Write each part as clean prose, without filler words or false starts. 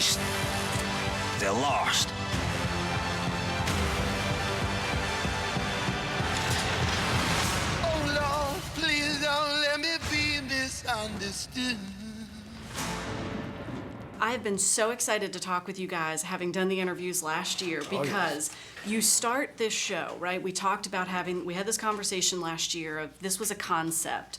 finished. They're lost. Oh Lord, please don't let me be misunderstood. I have been so excited to talk with you guys, having done the interviews last year, because you start this show, right? We talked about we had this conversation last year of this was a concept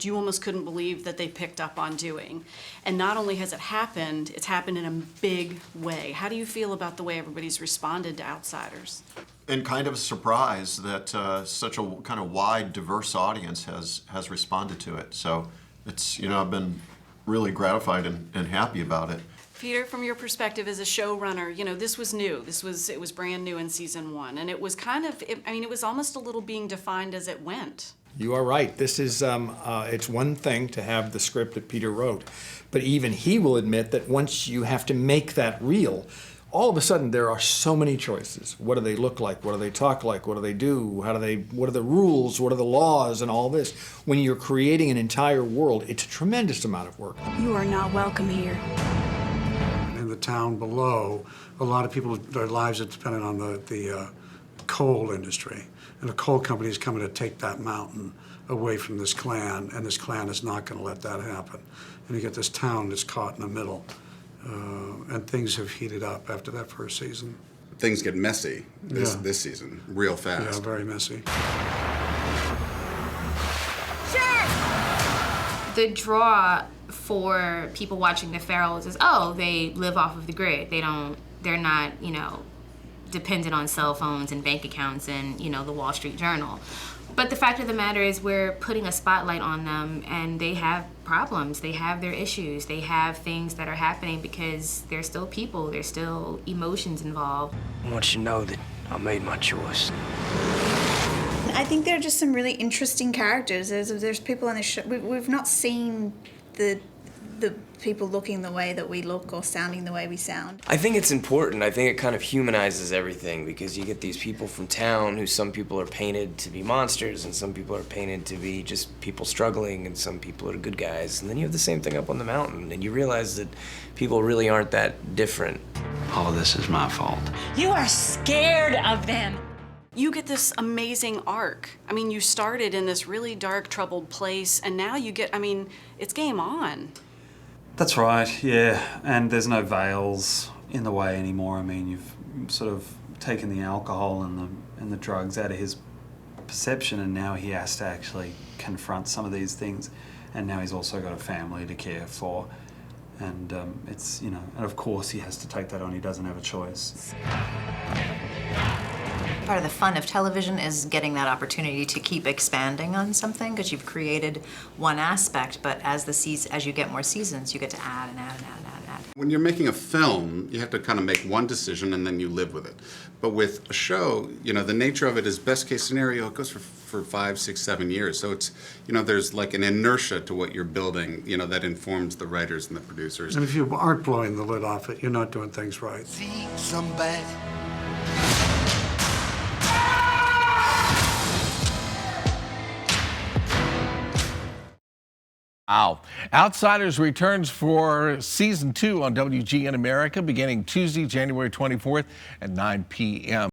you almost couldn't believe that they picked up on doing. And not only has it happened, it's happened in a big way. How do you feel about the way everybody's responded to Outsiders? And kind of a surprise that such a kind of wide, diverse audience has responded to it. So it's, I've been really gratified and happy about it. Peter, from your perspective as a showrunner, this was new. It was brand new in season 1, and it was it was almost a little being defined as it went. You are right. This is, it's one thing to have the script that Peter wrote, but even he will admit that once you have to make that real, all of a sudden there are so many choices. What do they look like? What do they talk like? What do they do? What are the rules? What are the laws and all this? When you're creating an entire world, it's a tremendous amount of work. You are not welcome here. In the town below, a lot of people, their lives are dependent on the coal industry. And a coal company is coming to take that mountain away from this clan, and this clan is not going to let that happen. And you get this town that's caught in the middle. And things have heated up after that first season. Things get messy this season, real fast. Yeah, very messy. The draw for people watching the Ferrells is, they live off of the grid. They're not, dependent on cell phones and bank accounts and, the Wall Street Journal. But the fact of the matter is we're putting a spotlight on them, and they have problems, they have their issues, they have things that are happening because they're still people, there's still emotions involved. I want you to know that I made my choice. I think there are just some really interesting characters. There's people on this show. We've not seen the people looking the way that we look or sounding the way we sound. I think it's important. I think it kind of humanizes everything because you get these people from town who some people are painted to be monsters and some people are painted to be just people struggling and some people are good guys. And then you have the same thing up on the mountain and you realize that people really aren't that different. All of this is my fault. You are scared of them. You get this amazing arc. You started in this really dark, troubled place, and now you get, it's game on. That's right, yeah, and there's no veils in the way anymore. You've sort of taken the alcohol and the drugs out of his perception, and now he has to actually confront some of these things, and now he's also got a family to care for, and it's, and of course he has to take that on. He doesn't have a choice. Part of the fun of television is getting that opportunity to keep expanding on something because you've created one aspect, but as you get more seasons, you get to add and add and add and add and add. When you're making a film, you have to kind of make one decision and then you live with it. But with a show, the nature of it is best case scenario, it goes for 5, 6, 7 years. So it's, there's like an inertia to what you're building, that informs the writers and the producers. And if you aren't blowing the lid off it, you're not doing things right. See somebody. Wow. Outsiders returns for season 2 on WGN America beginning Tuesday, January 24th at 9 p.m.